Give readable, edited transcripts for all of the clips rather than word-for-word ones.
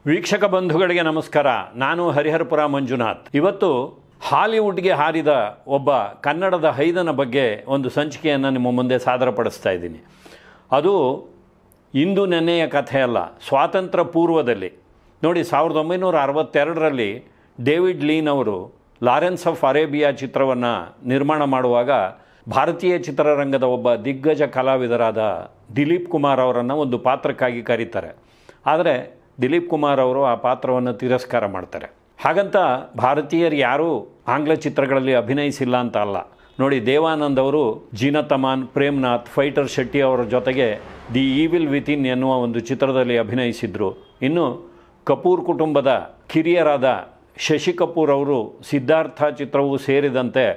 ವೀಕ್ಷಕ ಬಂಧುಗಳಿಗೆ ನಮಸ್ಕಾರ. ನಾನು ಹರಿಹರಪುರ ಮಂಜುನಾಥ್. ಇವತ್ತು ಹಾಲಿವುಡ್ಗೆ ಹಾರಿದ ಒಬ್ಬ ಕನ್ನಡದ ಹೈದನ ಬಗ್ಗೆ ಒಂದು ಸಂಚಿಕೆಯನ್ನು ನಿಮ್ಮ ಮುಂದೆ ಸಾದರಪಡಿಸ್ತಾ ಇದ್ದೀನಿ. ಅದು ಇಂದು ನೆನ್ನೆಯ ಕಥೆ ಅಲ್ಲ, ಸ್ವಾತಂತ್ರ್ಯ ಪೂರ್ವದಲ್ಲಿ ನೋಡಿ 1962ರಲ್ಲಿ ಡೇವಿಡ್ ಲೀನ್ ಅವರು ಲಾರೆನ್ಸ್ ಆಫ್ ಅರೇಬಿಯಾ ಚಿತ್ರವನ್ನು ನಿರ್ಮಾಣ ಮಾಡುವಾಗ ಭಾರತೀಯ ಚಿತ್ರರಂಗದ ಒಬ್ಬ ದಿಗ್ಗಜ ಕಲಾವಿದರಾದ ದಿಲೀಪ್ ಕುಮಾರ್ ಅವರನ್ನು ಒಂದು ಪಾತ್ರಕ್ಕಾಗಿ ಕರೀತಾರೆ. ಆದರೆ ದಿಲೀಪ್ ಕುಮಾರ್ ಅವರು ಆ ಪಾತ್ರವನ್ನು ತಿರಸ್ಕಾರ ಮಾಡ್ತಾರೆ. ಹಾಗಂತ ಭಾರತೀಯರು ಯಾರೂ ಆಂಗ್ಲ ಚಿತ್ರಗಳಲ್ಲಿ ಅಭಿನಯಿಸಿಲ್ಲ ಅಂತ ಅಲ್ಲ. ನೋಡಿ, ದೇವಾನಂದ್ ಅವರು ಜೀನತ್ ಅಮಾನ್, ಪ್ರೇಮ್ನಾಥ್, ಫೈಟರ್ ಶೆಟ್ಟಿ ಅವರ ಜೊತೆಗೆ ದಿ ಈವಿಲ್ ವಿತಿನ್ ಎನ್ನುವ ಒಂದು ಚಿತ್ರದಲ್ಲಿ ಅಭಿನಯಿಸಿದರು. ಇನ್ನು ಕಪೂರ್ ಕುಟುಂಬದ ಕಿರಿಯರಾದ ಶಶಿ ಕಪೂರ್ ಅವರು ಸಿದ್ಧಾರ್ಥ ಚಿತ್ರವೂ ಸೇರಿದಂತೆ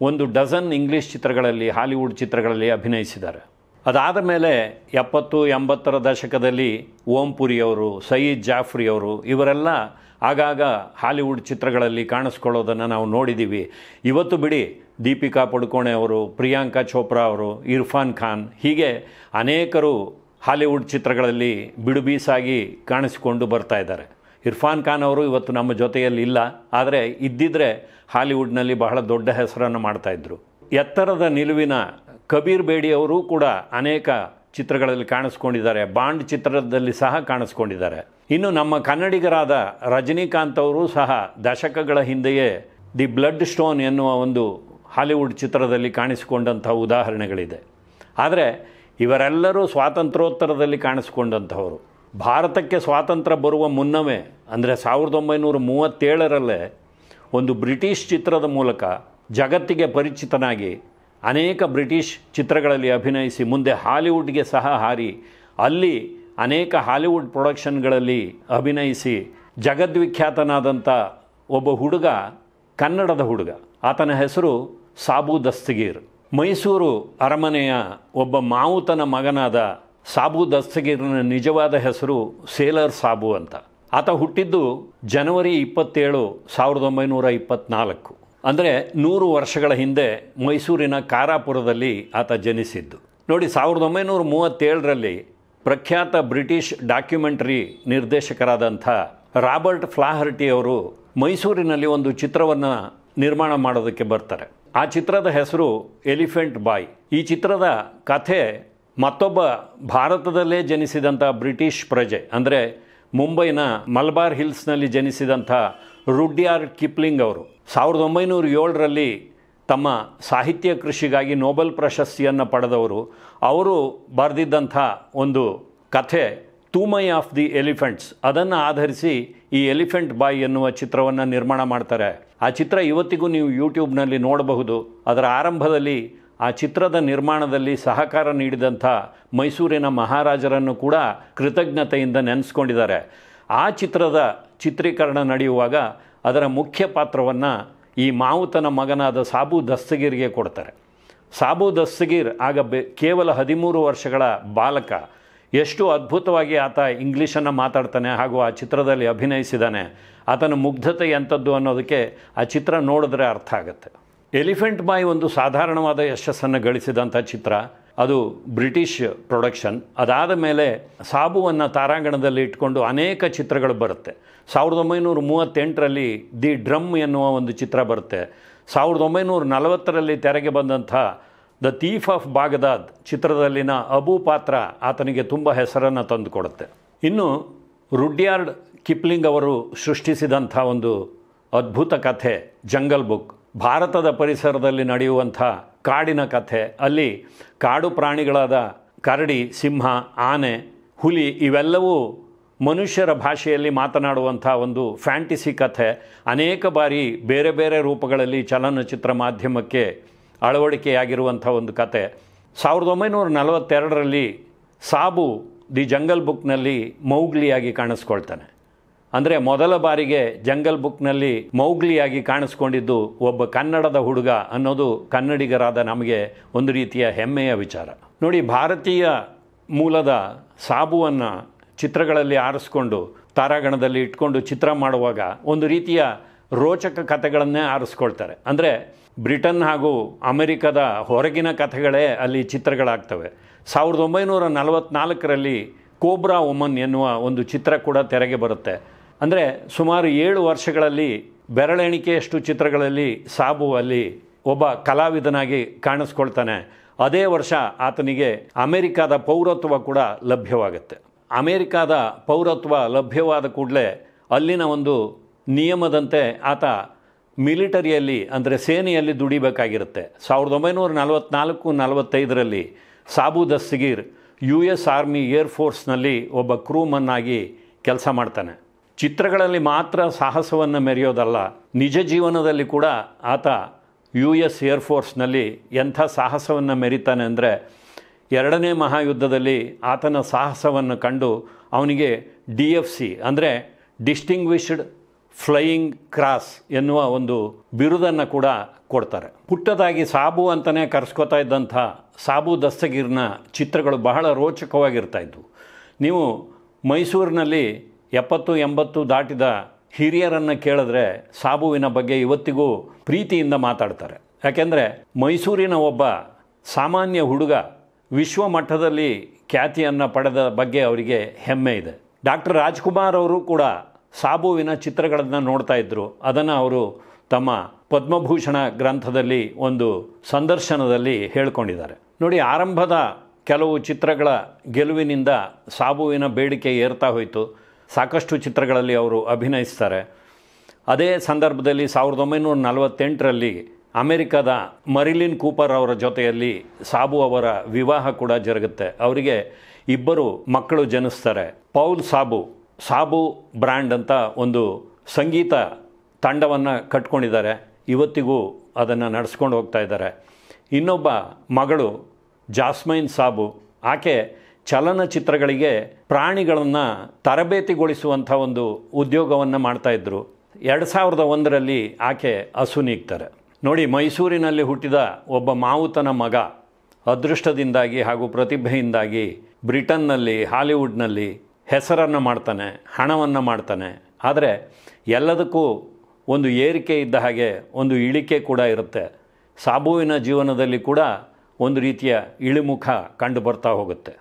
ಒಂದು ಡಜನ್ ಇಂಗ್ಲೀಷ್ ಚಿತ್ರಗಳಲ್ಲಿ, ಹಾಲಿವುಡ್ ಚಿತ್ರಗಳಲ್ಲಿ ಅಭಿನಯಿಸಿದ್ದಾರೆ. ಅದಾದ ಮೇಲೆ 70-80ರ ದಶಕದಲ್ಲಿ ಓಂ ಪುರಿ ಅವರು, ಸಯೀದ್ ಜಾಫ್ರಿ ಅವರು ಇವರೆಲ್ಲ ಆಗಾಗ ಹಾಲಿವುಡ್ ಚಿತ್ರಗಳಲ್ಲಿ ಕಾಣಿಸ್ಕೊಳ್ಳೋದನ್ನು ನಾವು ನೋಡಿದ್ದೀವಿ. ಇವತ್ತು ಬಿಡಿ, ದೀಪಿಕಾ ಪಡುಕೋಣೆ ಅವರು, ಪ್ರಿಯಾಂಕಾ ಚೋಪ್ರಾ ಅವರು, ಇರ್ಫಾನ್ ಖಾನ್, ಹೀಗೆ ಅನೇಕರು ಹಾಲಿವುಡ್ ಚಿತ್ರಗಳಲ್ಲಿ ಬಿಡುಬೀಸಾಗಿ ಕಾಣಿಸಿಕೊಂಡು ಬರ್ತಾ ಇದ್ದಾರೆ. ಇರ್ಫಾನ್ ಖಾನ್ ಅವರು ಇವತ್ತು ನಮ್ಮ ಜೊತೆಯಲ್ಲಿ ಇಲ್ಲ, ಆದರೆ ಇದ್ದಿದ್ದರೆ ಹಾಲಿವುಡ್ನಲ್ಲಿ ಬಹಳ ದೊಡ್ಡ ಹೆಸರನ್ನು ಮಾಡ್ತಾಯಿದ್ರು. ಎತ್ತರದ ನಿಲುವಿನ ಕಬೀರ್ ಬೇಡಿ ಅವರು ಕೂಡ ಅನೇಕ ಚಿತ್ರಗಳಲ್ಲಿ ಕಾಣಿಸ್ಕೊಂಡಿದ್ದಾರೆ. ಬಾಂಡ್ ಚಿತ್ರದಲ್ಲಿ ಸಹ ಕಾಣಿಸ್ಕೊಂಡಿದ್ದಾರೆ. ಇನ್ನು ನಮ್ಮ ಕನ್ನಡಿಗರಾದ ರಜನಿಕಾಂತ್ ಅವರು ಸಹ ದಶಕಗಳ ಹಿಂದೆಯೇ ದಿ ಬ್ಲಡ್ ಸ್ಟೋನ್ ಎನ್ನುವ ಒಂದು ಹಾಲಿವುಡ್ ಚಿತ್ರದಲ್ಲಿ ಕಾಣಿಸಿಕೊಂಡಂಥ ಉದಾಹರಣೆಗಳಿದೆ. ಆದರೆ ಇವರೆಲ್ಲರೂ ಸ್ವಾತಂತ್ರ್ಯೋತ್ತರದಲ್ಲಿ ಕಾಣಿಸ್ಕೊಂಡಂಥವರು. ಭಾರತಕ್ಕೆ ಸ್ವಾತಂತ್ರ್ಯ ಬರುವ ಮುನ್ನವೇ, ಅಂದರೆ 1937ರಲ್ಲೇ ಒಂದು ಬ್ರಿಟಿಷ್ ಚಿತ್ರದ ಮೂಲಕ ಜಗತ್ತಿಗೆ ಪರಿಚಿತನಾಗಿ ಅನೇಕ ಬ್ರಿಟಿಷ್ ಚಿತ್ರಗಳಲ್ಲಿ ಅಭಿನಯಿಸಿ ಮುಂದೆ ಹಾಲಿವುಡ್ಗೆ ಸಹ ಹಾರಿ ಅಲ್ಲಿ ಅನೇಕ ಹಾಲಿವುಡ್ ಪ್ರೊಡಕ್ಷನ್ಗಳಲ್ಲಿ ಅಭಿನಯಿಸಿ ಜಗದ್ವಿಖ್ಯಾತನಾದಂಥ ಒಬ್ಬ ಹುಡುಗ, ಕನ್ನಡದ ಹುಡುಗ. ಆತನ ಹೆಸರು ಸಾಬು ದಸ್ತಗೀರ್. ಮೈಸೂರು ಅರಮನೆಯ ಒಬ್ಬ ಮಾವುತನ ಮಗನಾದ ಸಾಬು ದಸ್ತಗೀರ್ನ ನಿಜವಾದ ಹೆಸರು ಸೇಲರ್ ಸಾಬು ಅಂತ. ಆತ ಹುಟ್ಟಿದ್ದು ಜನವರಿ 27, 1924. ಅಂದರೆ 100 ವರ್ಷಗಳ ಹಿಂದೆ ಮೈಸೂರಿನ ಕಾರಾಪುರದಲ್ಲಿ ಆತ ಜನಿಸಿದ್ದು. ನೋಡಿ, 1937ರಲ್ಲಿ ಪ್ರಖ್ಯಾತ ಬ್ರಿಟಿಷ್ ಡಾಕ್ಯುಮೆಂಟರಿ ನಿರ್ದೇಶಕರಾದಂಥ ರಾಬರ್ಟ್ ಫ್ಲಾಹರ್ಟಿ ಅವರು ಮೈಸೂರಿನಲ್ಲಿ ಒಂದು ಚಿತ್ರವನ್ನು ನಿರ್ಮಾಣ ಮಾಡೋದಕ್ಕೆ ಬರ್ತಾರೆ. ಆ ಚಿತ್ರದ ಹೆಸರು ಎಲಿಫೆಂಟ್ ಬಾಯ್. ಈ ಚಿತ್ರದ ಕಥೆ ಮತ್ತೊಬ್ಬ ಭಾರತದಲ್ಲೇ ಜನಿಸಿದಂಥ ಬ್ರಿಟಿಷ್ ಪ್ರಜೆ, ಅಂದರೆ ಮುಂಬೈನ ಮಲಬಾರ್ ಹಿಲ್ಸ್ನಲ್ಲಿ ಜನಿಸಿದಂಥ ರುಡ್ಯಾರ್ಡ್ ಕಿಪ್ಲಿಂಗ್ ಅವರು 1907ರಲ್ಲಿ ತಮ್ಮ ಸಾಹಿತ್ಯ ಕೃಷಿಗಾಗಿ ನೊಬೆಲ್ ಪ್ರಶಸ್ತಿಯನ್ನು ಪಡೆದವರು. ಅವರು ಬರೆದಿದ್ದಂಥ ಒಂದು ಕಥೆ ತೂಮೈ ಆಫ್ ದಿ ಎಲಿಫೆಂಟ್ಸ್, ಅದನ್ನು ಆಧರಿಸಿ ಈ ಎಲಿಫೆಂಟ್ ಬಾಯ್ ಎನ್ನುವ ಚಿತ್ರವನ್ನು ನಿರ್ಮಾಣ ಮಾಡ್ತಾರೆ. ಆ ಚಿತ್ರ ಇವತ್ತಿಗೂ ನೀವು ಯೂಟ್ಯೂಬ್ನಲ್ಲಿ ನೋಡಬಹುದು. ಅದರ ಆರಂಭದಲ್ಲಿ ಆ ಚಿತ್ರದ ನಿರ್ಮಾಣದಲ್ಲಿ ಸಹಕಾರ ನೀಡಿದಂಥ ಮೈಸೂರಿನ ಮಹಾರಾಜರನ್ನು ಕೂಡ ಕೃತಜ್ಞತೆಯಿಂದ ನೆನೆಸ್ಕೊಂಡಿದ್ದಾರೆ. ಆ ಚಿತ್ರದ ಚಿತ್ರೀಕರಣ ನಡೆಯುವಾಗ ಅದರ ಮುಖ್ಯ ಪಾತ್ರವನ್ನು ಈ ಮಾವುತನ ಮಗನಾದ ಸಾಬು ದಸ್ತಗೀರ್ಗೆ ಕೊಡ್ತಾರೆ. ಸಾಬು ದಸ್ತಗೀರ್ ಆಗ ಕೇವಲ 13 ವರ್ಷಗಳ ಬಾಲಕ. ಎಷ್ಟು ಅದ್ಭುತವಾಗಿ ಆತ ಇಂಗ್ಲೀಷನ್ನು ಮಾತಾಡ್ತಾನೆ ಹಾಗೂ ಆ ಚಿತ್ರದಲ್ಲಿ ಅಭಿನಯಿಸಿದ್ದಾನೆ. ಆತನ ಮುಗ್ಧತೆ ಎಂಥದ್ದು ಅನ್ನೋದಕ್ಕೆ ಆ ಚಿತ್ರ ನೋಡಿದ್ರೆ ಅರ್ಥ ಆಗುತ್ತೆ. ಎಲಿಫೆಂಟ್ ಬಾಯ್ ಒಂದು ಸಾಧಾರಣವಾದ ಯಶಸ್ಸನ್ನು ಗಳಿಸಿದಂಥ ಚಿತ್ರ. ಅದು ಬ್ರಿಟಿಷ್ ಪ್ರೊಡಕ್ಷನ್. ಅದಾದ ಮೇಲೆ ಸಾಬುವನ್ನು ತಾರಾಂಗಣದಲ್ಲಿ ಇಟ್ಕೊಂಡು ಅನೇಕ ಚಿತ್ರಗಳು ಬರುತ್ತೆ. 1938ರಲ್ಲಿ ದಿ ಡ್ರಮ್ ಎನ್ನುವ ಒಂದು ಚಿತ್ರ ಬರುತ್ತೆ. 1940ರಲ್ಲಿ ತೆರೆಗೆ ಬಂದಂಥ ದ ಥೀಫ್ ಆಫ್ ಬಾಗ್ದಾದ್ ಚಿತ್ರದಲ್ಲಿನ ಅಬು ಪಾತ್ರ ಆತನಿಗೆ ತುಂಬ ಹೆಸರನ್ನು ತಂದುಕೊಡುತ್ತೆ. ಇನ್ನು ರುಡ್ಯಾರ್ಡ್ ಕಿಪ್ಲಿಂಗ್ ಅವರು ಸೃಷ್ಟಿಸಿದಂಥ ಒಂದು ಅದ್ಭುತ ಕಥೆ ಜಂಗಲ್ ಬುಕ್, ಭಾರತದ ಪರಿಸರದಲ್ಲಿ ನಡೆಯುವಂಥ ಕಾಡಿನ ಕಥೆ. ಅಲ್ಲಿ ಕಾಡು ಪ್ರಾಣಿಗಳಾದ ಕರಡಿ, ಸಿಂಹ, ಆನೆ, ಹುಲಿ ಇವೆಲ್ಲವೂ ಮನುಷ್ಯರ ಭಾಷೆಯಲ್ಲಿ ಮಾತನಾಡುವಂಥ ಒಂದು ಫ್ಯಾಂಟಿಸಿ ಕಥೆ. ಅನೇಕ ಬಾರಿ ಬೇರೆ ಬೇರೆ ರೂಪಗಳಲ್ಲಿ ಚಲನಚಿತ್ರ ಮಾಧ್ಯಮಕ್ಕೆ ಅಳವಡಿಕೆಯಾಗಿರುವಂಥ ಒಂದು ಕತೆ. 1942ರಲ್ಲಿ ಸಾಬು ದಿ ಜಂಗಲ್ ಬುಕ್ನಲ್ಲಿ ಮೌಗ್ಲಿಯಾಗಿ ಕಾಣಿಸ್ಕೊಳ್ತಾನೆ. ಅಂದರೆ ಮೊದಲ ಬಾರಿಗೆ ಜಂಗಲ್ ಬುಕ್ನಲ್ಲಿ ಮೌಗ್ಲಿಯಾಗಿ ಕಾಣಿಸ್ಕೊಂಡಿದ್ದು ಒಬ್ಬ ಕನ್ನಡದ ಹುಡುಗ ಅನ್ನೋದು ಕನ್ನಡಿಗರಾದ ನಮಗೆ ಒಂದು ರೀತಿಯ ಹೆಮ್ಮೆಯ ವಿಚಾರ. ನೋಡಿ, ಭಾರತೀಯ ಮೂಲದ ಸಾಬುವನ್ನು ಚಿತ್ರಗಳಲ್ಲಿ ಆರಿಸ್ಕೊಂಡು ತಾರಾಗಣದಲ್ಲಿ ಇಟ್ಕೊಂಡು ಚಿತ್ರ ಮಾಡುವಾಗ ಒಂದು ರೀತಿಯ ರೋಚಕ ಕಥೆಗಳನ್ನೇ ಆರಿಸ್ಕೊಳ್ತಾರೆ. ಅಂದರೆ ಬ್ರಿಟನ್ ಹಾಗೂ ಅಮೆರಿಕದ ಹೊರಗಿನ ಕಥೆಗಳೇ ಅಲ್ಲಿ ಚಿತ್ರಗಳಾಗ್ತವೆ. 1944ರಲ್ಲಿ ಕೋಬ್ರಾ ವುಮನ್ ಎನ್ನುವ ಒಂದು ಚಿತ್ರ ಕೂಡ ತೆರೆಗೆ ಬರುತ್ತೆ. ಅಂದರೆ ಸುಮಾರು 7 ವರ್ಷಗಳಲ್ಲಿ ಬೆರಳೆಣಿಕೆಯಷ್ಟು ಚಿತ್ರಗಳಲ್ಲಿ ಸಾಬು ಅಲ್ಲಿ ಒಬ್ಬ ಕಲಾವಿದನಾಗಿ ಕಾಣಿಸ್ಕೊಳ್ತಾನೆ. ಅದೇ ವರ್ಷ ಆತನಿಗೆ ಅಮೇರಿಕಾದ ಪೌರತ್ವ ಕೂಡ ಲಭ್ಯವಾಗುತ್ತೆ. ಅಮೇರಿಕಾದ ಪೌರತ್ವ ಲಭ್ಯವಾದ ಕೂಡಲೇ ಅಲ್ಲಿನ ಒಂದು ನಿಯಮದಂತೆ ಆತ ಮಿಲಿಟರಿಯಲ್ಲಿ ಅಂದರೆ ಸೇನೆಯಲ್ಲಿ ದುಡಿಬೇಕಾಗಿರುತ್ತೆ. 1944-45ರಲ್ಲಿ ಸಾಬು ದಸ್ತಗೀರ್ US ಆರ್ಮಿ ಏರ್ಫೋರ್ಸ್ನಲ್ಲಿ ಒಬ್ಬ ಕ್ರೂಮನ್ ಆಗಿ ಕೆಲಸ ಮಾಡ್ತಾನೆ. ಚಿತ್ರಗಳಲ್ಲಿ ಮಾತ್ರ ಸಾಹಸವನ್ನು ಮೆರೆಯೋದಲ್ಲ, ನಿಜ ಜೀವನದಲ್ಲಿ ಕೂಡ ಆತ US ಏರ್ಫೋರ್ಸ್ನಲ್ಲಿ ಎಂಥ ಸಾಹಸವನ್ನು ಮೆರಿತಾನೆ ಅಂದರೆ 2ನೇ ಮಹಾಯುದ್ಧದಲ್ಲಿ ಆತನ ಸಾಹಸವನ್ನು ಕಂಡು ಅವನಿಗೆ DFC ಅಂದರೆ ಡಿಸ್ಟಿಂಗ್ವಿಷ್ಡ್ ಫ್ಲೈಯಿಂಗ್ ಕ್ರಾಸ್ ಎನ್ನುವ ಒಂದು ಬಿರುದನ್ನು ಕೂಡ ಕೊಡ್ತಾರೆ. ಪುಟ್ಟದಾಗಿ ಸಾಬು ಅಂತಲೇ ಕರೆಸ್ಕೋತಾ ಇದ್ದಂಥ ಸಾಬು ದಸ್ತಗೀರ್ನ ಚಿತ್ರಗಳು ಬಹಳ ರೋಚಕವಾಗಿರ್ತಾಯಿದ್ವು. ನೀವು ಮೈಸೂರಿನಲ್ಲಿ 70-80 ದಾಟಿದ ಹಿರಿಯರನ್ನು ಕೇಳಿದ್ರೆ ಸಾಬುವಿನ ಬಗ್ಗೆ ಇವತ್ತಿಗೂ ಪ್ರೀತಿಯಿಂದ ಮಾತಾಡ್ತಾರೆ. ಯಾಕೆಂದರೆ ಮೈಸೂರಿನ ಒಬ್ಬ ಸಾಮಾನ್ಯ ಹುಡುಗ ವಿಶ್ವಮಟ್ಟದಲ್ಲಿ ಖ್ಯಾತಿಯನ್ನು ಪಡೆದ ಬಗ್ಗೆ ಅವರಿಗೆ ಹೆಮ್ಮೆ ಇದೆ. ಡಾಕ್ಟರ್ ರಾಜ್ಕುಮಾರ್ ಅವರು ಕೂಡ ಸಾಬುವಿನ ಚಿತ್ರಗಳನ್ನು ನೋಡ್ತಾ ಇದ್ದರು. ಅದನ್ನು ಅವರು ತಮ್ಮ ಪದ್ಮಭೂಷಣ ಗ್ರಂಥದಲ್ಲಿ ಒಂದು ಸಂದರ್ಶನದಲ್ಲಿ ಹೇಳ್ಕೊಂಡಿದ್ದಾರೆ. ನೋಡಿ, ಆರಂಭದ ಕೆಲವು ಚಿತ್ರಗಳ ಗೆಲುವಿನಿಂದ ಸಾಬುವಿನ ಬೇಡಿಕೆ ಏರ್ತಾ ಹೋಯಿತು. ಸಾಕಷ್ಟು ಚಿತ್ರಗಳಲ್ಲಿ ಅವರು ಅಭಿನಯಿಸ್ತಾರೆ. ಅದೇ ಸಂದರ್ಭದಲ್ಲಿ 1948ರಲ್ಲಿ ಅಮೆರಿಕದ ಮರಿಲಿನ್ ಕೂಪರ್ ಅವರ ಜೊತೆಯಲ್ಲಿ ಸಾಬು ಅವರ ವಿವಾಹ ಕೂಡ ಜರುಗುತ್ತೆ. ಅವರಿಗೆ 2 ಮಕ್ಕಳು ಜನಿಸ್ತಾರೆ. ಪೌಲ್ ಸಾಬು ಬ್ರ್ಯಾಂಡ್ ಅಂತ ಒಂದು ಸಂಗೀತ ತಂಡವನ್ನು ಕಟ್ಕೊಂಡಿದ್ದಾರೆ. ಇವತ್ತಿಗೂ ಅದನ್ನು ನಡೆಸ್ಕೊಂಡು ಹೋಗ್ತಾ ಇದ್ದಾರೆ. ಇನ್ನೊಬ್ಬ ಮಗಳು ಜಾಸ್ಮೈನ್ ಸಾಬು, ಆಕೆ ಚಲನಚಿತ್ರಗಳಿಗೆ ಪ್ರಾಣಿಗಳನ್ನು ತರಬೇತಿಗೊಳಿಸುವಂಥ ಒಂದು ಉದ್ಯೋಗವನ್ನು ಮಾಡ್ತಾಯಿದ್ರು. 2001ರಲ್ಲಿ ಆಕೆ ಅಸುನೀಗ್ತಾರೆ. ನೋಡಿ, ಮೈಸೂರಿನಲ್ಲಿ ಹುಟ್ಟಿದ ಒಬ್ಬ ಮಾವುತನ ಮಗ ಅದೃಷ್ಟದಿಂದಾಗಿ ಹಾಗೂ ಪ್ರತಿಭೆಯಿಂದಾಗಿ ಬ್ರಿಟನ್ನಲ್ಲಿ, ಹಾಲಿವುಡ್ನಲ್ಲಿ ಹೆಸರನ್ನು ಮಾಡ್ತಾನೆ, ಹಣವನ್ನು ಮಾಡ್ತಾನೆ. ಆದರೆ ಎಲ್ಲದಕ್ಕೂ ಒಂದು ಏರಿಕೆ ಇದ್ದ ಹಾಗೆ ಒಂದು ಇಳಿಕೆ ಕೂಡ ಇರುತ್ತೆ. ಸಾಬುವಿನ ಜೀವನದಲ್ಲಿ ಕೂಡ ಒಂದು ರೀತಿಯ ಇಳಿಮುಖ ಕಂಡು ಬರ್ತಾ ಹೋಗುತ್ತೆ.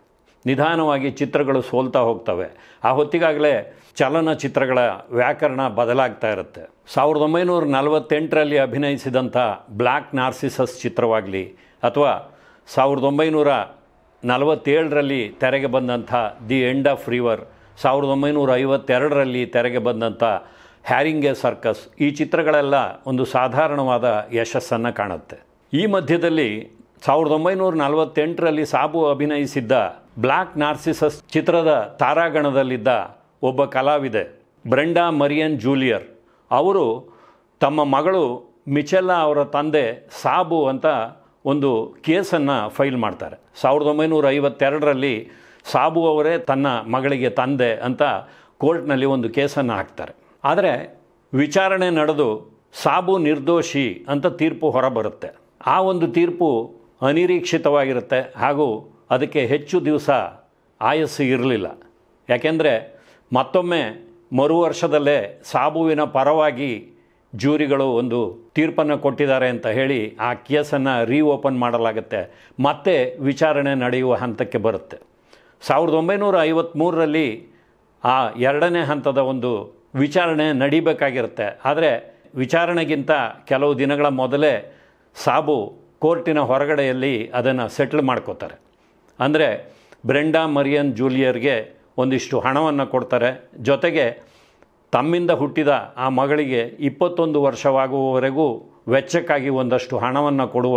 ನಿಧಾನವಾಗಿ ಚಿತ್ರಗಳು ಸೋಲ್ತಾ ಹೋಗ್ತವೆ. ಆ ಹೊತ್ತಿಗಾಗಲೇ ಚಲನಚಿತ್ರಗಳ ವ್ಯಾಕರಣ ಬದಲಾಗ್ತಾ ಇರುತ್ತೆ. 1948ರಲ್ಲಿ ಅಭಿನಯಿಸಿದಂಥ ಬ್ಲ್ಯಾಕ್ ನಾರ್ಸಿಸಸ್ ಚಿತ್ರವಾಗಲಿ ಅಥವಾ 1947ರಲ್ಲಿ ತೆರೆಗೆ ಬಂದಂಥ ದಿ ಎಂಡ್ ಆಫ್ ರಿವರ್, 1952ರಲ್ಲಿ ತೆರೆಗೆ ಬಂದಂಥ ಹ್ಯಾರಿಂಗ್ ಎ ಸರ್ಕಸ್, ಈ ಚಿತ್ರಗಳೆಲ್ಲ ಒಂದು ಸಾಧಾರಣವಾದ ಯಶಸ್ಸನ್ನು ಕಾಣುತ್ತೆ. ಈ ಮಧ್ಯದಲ್ಲಿ 1948ರಲ್ಲಿ ಸಾಬು ಅಭಿನಯಿಸಿದ್ದ ಬ್ಲ್ಯಾಕ್ ನಾರ್ಸಿಸಸ್ ಚಿತ್ರದ ತಾರಾಗಣದಲ್ಲಿದ್ದ ಒಬ್ಬ ಕಲಾವಿದೆ ಬ್ರೆಂಡಾ ಮರಿಯನ್ ಜೂಲಿಯರ್. ಅವರು ತಮ್ಮ ಮಗಳು ಮಿಚೆಲ್ಲಾ ಅವರ ತಂದೆ ಸಾಬು ಅಂತ ಒಂದು ಕೇಸನ್ನು ಫೈಲ್ ಮಾಡ್ತಾರೆ. 1952ರಲ್ಲಿ ಸಾಬು ಅವರೇ ತನ್ನ ಮಗಳಿಗೆ ತಂದೆ ಅಂತ ಕೋರ್ಟ್ನಲ್ಲಿ ಒಂದು ಕೇಸನ್ನು ಹಾಕ್ತಾರೆ. ಆದರೆ ವಿಚಾರಣೆ ನಡೆದು ಸಾಬು ನಿರ್ದೋಷಿ ಅಂತ ತೀರ್ಪು ಹೊರಬರುತ್ತೆ. ಆ ಒಂದು ತೀರ್ಪು ಅನಿರೀಕ್ಷಿತವಾಗಿರುತ್ತೆ ಹಾಗೂ ಅದಕ್ಕೆ ಹೆಚ್ಚು ದಿವಸ ಆಯಸ್ಸು ಇರಲಿಲ್ಲ. ಯಾಕೆಂದರೆ ಮತ್ತೊಮ್ಮೆ ಮರು ವರ್ಷದಲ್ಲೇ ಸಾಬುವಿನ ಪರವಾಗಿ ಜೂರಿಗಳು ಒಂದು ತೀರ್ಪನ್ನು ಕೊಟ್ಟಿದ್ದಾರೆ ಅಂತ ಹೇಳಿ ಆ ಕೇಸನ್ನು ರೀಓಪನ್ ಮಾಡಲಾಗುತ್ತೆ. ಮತ್ತೆ ವಿಚಾರಣೆ ನಡೆಯುವ ಹಂತಕ್ಕೆ ಬರುತ್ತೆ. 1953ರಲ್ಲಿ ಆ 2ನೇ ಹಂತದ ಒಂದು ವಿಚಾರಣೆ ನಡಿಬೇಕಾಗಿರುತ್ತೆ. ಆದರೆ ವಿಚಾರಣೆಗಿಂತ ಕೆಲವು ದಿನಗಳ ಮೊದಲೇ ಸಾಬು ಕೋರ್ಟಿನ ಹೊರಗಡೆಯಲ್ಲಿ ಅದನ್ನು ಸೆಟ್ಲ್ ಮಾಡ್ಕೋತಾರೆ. ಅಂದರೆ ಬ್ರೆಂಡಾ ಮರಿಯನ್ ಜೂಲಿಯರ್ಗೆ ಒಂದಿಷ್ಟು ಹಣವನ್ನು ಕೊಡ್ತಾರೆ. ಜೊತೆಗೆ ತಮ್ಮಿಂದ ಹುಟ್ಟಿದ ಆ ಮಗಳಿಗೆ 21 ವರ್ಷವಾಗುವವರೆಗೂ ವೆಚ್ಚಕ್ಕಾಗಿ ಒಂದಷ್ಟು ಹಣವನ್ನು ಕೊಡುವ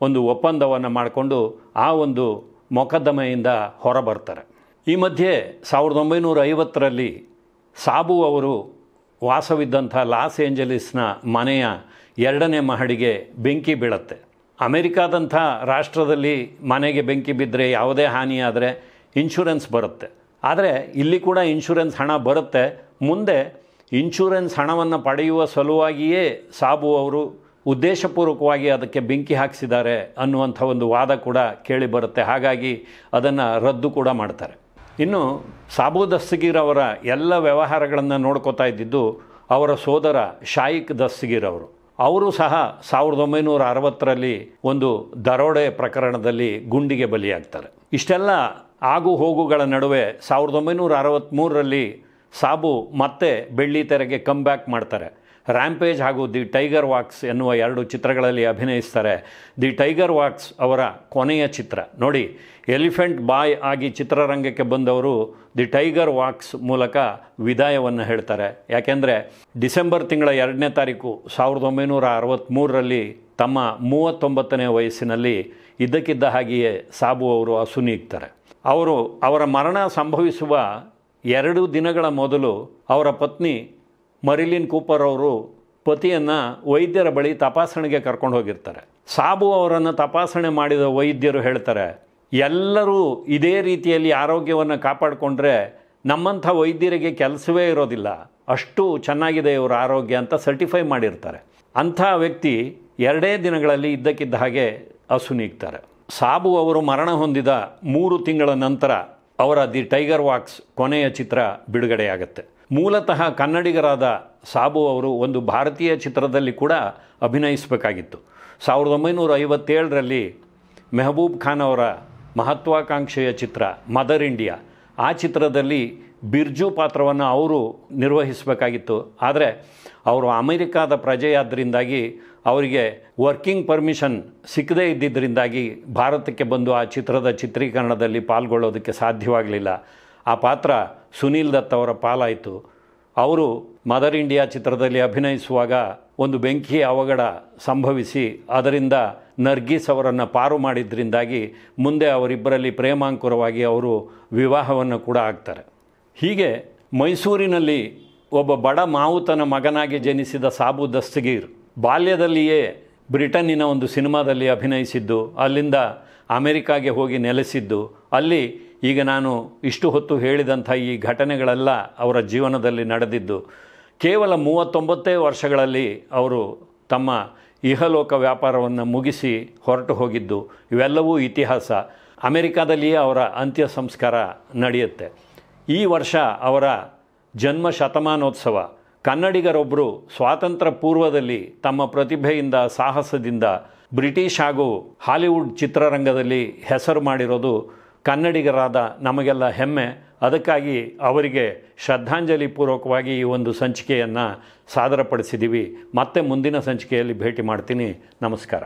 ಒಂದು ಒಪ್ಪಂದವನ್ನು ಮಾಡಿಕೊಂಡು ಆ ಒಂದು ಮೊಕದ್ದಮೆಯಿಂದ ಹೊರಬರ್ತಾರೆ. ಈ ಮಧ್ಯೆ 1950ರಲ್ಲಿ ಸಾಬು ಅವರು ವಾಸವಿದ್ದಂಥ ಲಾಸ್ ಏಂಜಲೀಸ್ನ ಮನೆಯ 2ನೇ ಮಹಡಿಗೆ ಬೆಂಕಿ ಬೀಳುತ್ತೆ. ಅಮೆರಿಕಾದಂಥ ರಾಷ್ಟ್ರದಲ್ಲಿ ಮನೆಗೆ ಬೆಂಕಿ ಬಿದ್ದರೆ ಯಾವುದೇ ಹಾನಿಯಾದರೆ ಇನ್ಶೂರೆನ್ಸ್ ಬರುತ್ತೆ. ಆದರೆ ಇಲ್ಲಿ ಕೂಡ ಇನ್ಶೂರೆನ್ಸ್ ಹಣ ಬರುತ್ತೆ. ಮುಂದೆ ಇನ್ಶೂರೆನ್ಸ್ ಹಣವನ್ನು ಪಡೆಯುವ ಸಲುವಾಗಿಯೇ ಸಾಬು ಅವರು ಉದ್ದೇಶಪೂರ್ವಕವಾಗಿ ಅದಕ್ಕೆ ಬೆಂಕಿ ಹಾಕಿಸಿದ್ದಾರೆ ಅನ್ನುವಂಥ ಒಂದು ವಾದ ಕೂಡ ಕೇಳಿ ಬರುತ್ತೆ. ಹಾಗಾಗಿ ಅದನ್ನು ರದ್ದು ಕೂಡ ಮಾಡ್ತಾರೆ. ಇನ್ನು ಸಾಬು ದಸ್ತಗೀರ್ ಅವರ ಎಲ್ಲ ವ್ಯವಹಾರಗಳನ್ನು ನೋಡ್ಕೋತಾ ಇದ್ದಿದ್ದು ಅವರ ಸೋದರ ಶಾಯಿಕ್ ದಸ್ತಗೀರ್ ಅವರು. ಅವರು ಸಹ 1960ರಲ್ಲಿ ಒಂದು ದರೋಡೆ ಪ್ರಕರಣದಲ್ಲಿ ಗುಂಡಿಗೆ ಬಲಿಯಾಗ್ತಾರೆ. ಇಷ್ಟೆಲ್ಲ ಆಗು ಹೋಗುಗಳ ನಡುವೆ 1963ರಲ್ಲಿ ಸಾಬು ಮತ್ತೆ ಬೆಳ್ಳಿ ತೆರೆಗೆ ಕಮ್ ಬ್ಯಾಕ್ ಮಾಡ್ತಾರೆ. ರ್ಯಾಂಪೇಜ್ ಹಾಗೂ ದಿ ಟೈಗರ್ ವಾಕ್ಸ್ ಎನ್ನುವ 2 ಚಿತ್ರಗಳಲ್ಲಿ ಅಭಿನಯಿಸ್ತಾರೆ. ದಿ ಟೈಗರ್ ವಾಕ್ಸ್ ಅವರ ಕೊನೆಯ ಚಿತ್ರ. ನೋಡಿ, ಎಲಿಫೆಂಟ್ ಬಾಯ್ ಆಗಿ ಚಿತ್ರರಂಗಕ್ಕೆ ಬಂದವರು ದಿ ಟೈಗರ್ ವಾಕ್ಸ್ ಮೂಲಕ ವಿದಾಯವನ್ನು ಹೇಳ್ತಾರೆ. ಯಾಕೆಂದರೆ ಡಿಸೆಂಬರ್ ತಿಂಗಳ 2ನೇ ತಾರೀಕು 1963ರಲ್ಲಿ ತಮ್ಮ 39ನೇ ವಯಸ್ಸಿನಲ್ಲಿ ಇದ್ದಕ್ಕಿದ್ದ ಹಾಗೆಯೇ ಸಾಬು ಅವರು ಅಸುನೀಗ್ತಾರೆ. ಅವರ ಮರಣ ಸಂಭವಿಸುವ 2 ದಿನಗಳ ಮೊದಲು ಅವರ ಪತ್ನಿ ಮರಿಲಿನ್ ಕೂಪರ್ ಅವರು ಪತಿಯನ್ನು ವೈದ್ಯರ ಬಳಿ ತಪಾಸಣೆಗೆ ಕರ್ಕೊಂಡು ಹೋಗಿರ್ತಾರೆ. ಸಾಬು ಅವರನ್ನು ತಪಾಸಣೆ ಮಾಡಿದ ವೈದ್ಯರು ಹೇಳ್ತಾರೆ, ಎಲ್ಲರೂ ಇದೇ ರೀತಿಯಲ್ಲಿ ಆರೋಗ್ಯವನ್ನು ಕಾಪಾಡಿಕೊಂಡ್ರೆ ನಮ್ಮಂಥ ವೈದ್ಯರಿಗೆ ಕೆಲಸವೇ ಇರೋದಿಲ್ಲ, ಅಷ್ಟು ಚೆನ್ನಾಗಿದೆ ಇವರ ಆರೋಗ್ಯ ಅಂತ ಸರ್ಟಿಫೈ ಮಾಡಿರ್ತಾರೆ. ಅಂಥ ವ್ಯಕ್ತಿ 2 ದಿನಗಳಲ್ಲಿ ಇದ್ದಕ್ಕಿದ್ದ ಹಾಗೆ ಅಸುನೀಗ್ತಾರೆ. ಸಾಬು ಅವರು ಮರಣ ಹೊಂದಿದ 3 ತಿಂಗಳ ನಂತರ ಅವರ ದಿ ಟೈಗರ್ ವಾಕ್ಸ್ ಕೊನೆಯ ಚಿತ್ರ ಬಿಡುಗಡೆಯಾಗುತ್ತೆ. ಮೂಲತಃ ಕನ್ನಡಿಗರಾದ ಸಾಬು ಅವರು ಒಂದು ಭಾರತೀಯ ಚಿತ್ರದಲ್ಲಿ ಕೂಡ ಅಭಿನಯಿಸಬೇಕಾಗಿತ್ತು. 1957ರಲ್ಲಿ ಮೆಹಬೂಬ್ ಖಾನ್ ಅವರ ಮಹತ್ವಾಕಾಂಕ್ಷೆಯ ಚಿತ್ರ ಮದರ್ ಇಂಡಿಯಾ, ಆ ಚಿತ್ರದಲ್ಲಿ ಬಿರ್ಜು ಪಾತ್ರವನ್ನು ಅವರು ನಿರ್ವಹಿಸಬೇಕಾಗಿತ್ತು. ಆದರೆ ಅವರು ಅಮೆರಿಕಾದ ಪ್ರಜೆಯಾದ್ದರಿಂದಾಗಿ ಅವರಿಗೆ ವರ್ಕಿಂಗ್ ಪರ್ಮಿಷನ್ ಸಿಕ್ಕದೇ ಇದ್ದಿದ್ದರಿಂದಾಗಿ ಭಾರತಕ್ಕೆ ಬಂದು ಆ ಚಿತ್ರದ ಚಿತ್ರೀಕರಣದಲ್ಲಿ ಪಾಲ್ಗೊಳ್ಳೋದಕ್ಕೆ ಸಾಧ್ಯವಾಗಲಿಲ್ಲ. ಆ ಪಾತ್ರ ಸುನೀಲ್ ದತ್ ಅವರ ಪಾಲಾಯಿತು. ಅವರು ಮದರ್ ಇಂಡಿಯಾ ಚಿತ್ರದಲ್ಲಿ ಅಭಿನಯಿಸುವಾಗ ಒಂದು ಬೆಂಕಿ ಅವಘಡ ಸಂಭವಿಸಿ ಅದರಿಂದ ನರ್ಗೀಸ್ ಅವರನ್ನು ಪಾರು ಮಾಡಿದ್ರಿಂದಾಗಿ ಮುಂದೆ ಅವರಿಬ್ಬರಲ್ಲಿ ಪ್ರೇಮಾಂಕುರವಾಗಿ ಅವರು ವಿವಾಹವನ್ನು ಕೂಡ ಆಗ್ತಾರೆ. ಹೀಗೆ ಮೈಸೂರಿನಲ್ಲಿ ಒಬ್ಬ ಬಡ ಮಾವುತನ ಮಗನಾಗಿ ಜನಿಸಿದ ಸಾಬು ದಸ್ತಗೀರ್ ಬಾಲ್ಯದಲ್ಲಿಯೇ ಬ್ರಿಟನ್ನಿನ ಒಂದು ಸಿನಿಮಾದಲ್ಲಿ ಅಭಿನಯಿಸಿದ್ದು, ಅಲ್ಲಿಂದ ಅಮೆರಿಕಾಗೆ ಹೋಗಿ ನೆಲೆಸಿದ್ದು, ಅಲ್ಲಿ ಈಗ ನಾನು ಇಷ್ಟು ಹೊತ್ತು ಹೇಳಿದಂಥ ಈ ಘಟನೆಗಳೆಲ್ಲ ಅವರ ಜೀವನದಲ್ಲಿ ನಡೆದಿದ್ದು. ಕೇವಲ 39 ವರ್ಷಗಳಲ್ಲಿ ಅವರು ತಮ್ಮ ಇಹಲೋಕ ವ್ಯಾಪಾರವನ್ನು ಮುಗಿಸಿ ಹೊರಟು ಹೋಗಿದ್ದು, ಇವೆಲ್ಲವೂ ಇತಿಹಾಸ. ಅಮೆರಿಕಾದಲ್ಲಿಯೇ ಅವರ ಅಂತ್ಯ ಸಂಸ್ಕಾರ ನಡೆಯುತ್ತೆ. ಈ ವರ್ಷ ಅವರ ಜನ್ಮ ಶತಮಾನೋತ್ಸವ. ಕನ್ನಡಿಗರೊಬ್ಬರು ಸ್ವಾತಂತ್ರ್ಯ ಪೂರ್ವದಲ್ಲಿ ತಮ್ಮ ಪ್ರತಿಭೆಯಿಂದ ಸಾಹಸದಿಂದ ಬ್ರಿಟಿಷ್ ಹಾಗೂ ಹಾಲಿವುಡ್ ಚಿತ್ರರಂಗದಲ್ಲಿ ಹೆಸರು ಮಾಡಿರೋದು ಕನ್ನಡಿಗರಾದ ನಮಗೆಲ್ಲ ಹೆಮ್ಮೆ. ಅದಕ್ಕಾಗಿ ಅವರಿಗೆ ಶ್ರದ್ಧಾಂಜಲಿ ಪೂರ್ವಕವಾಗಿ ಈ ಒಂದು ಸಂಚಿಕೆಯನ್ನು ಸಾದರಪಡಿಸಿದ್ದೀವಿ. ಮತ್ತೆ ಮುಂದಿನ ಸಂಚಿಕೆಯಲ್ಲಿ ಭೇಟಿ ಮಾಡ್ತೀನಿ. ನಮಸ್ಕಾರ.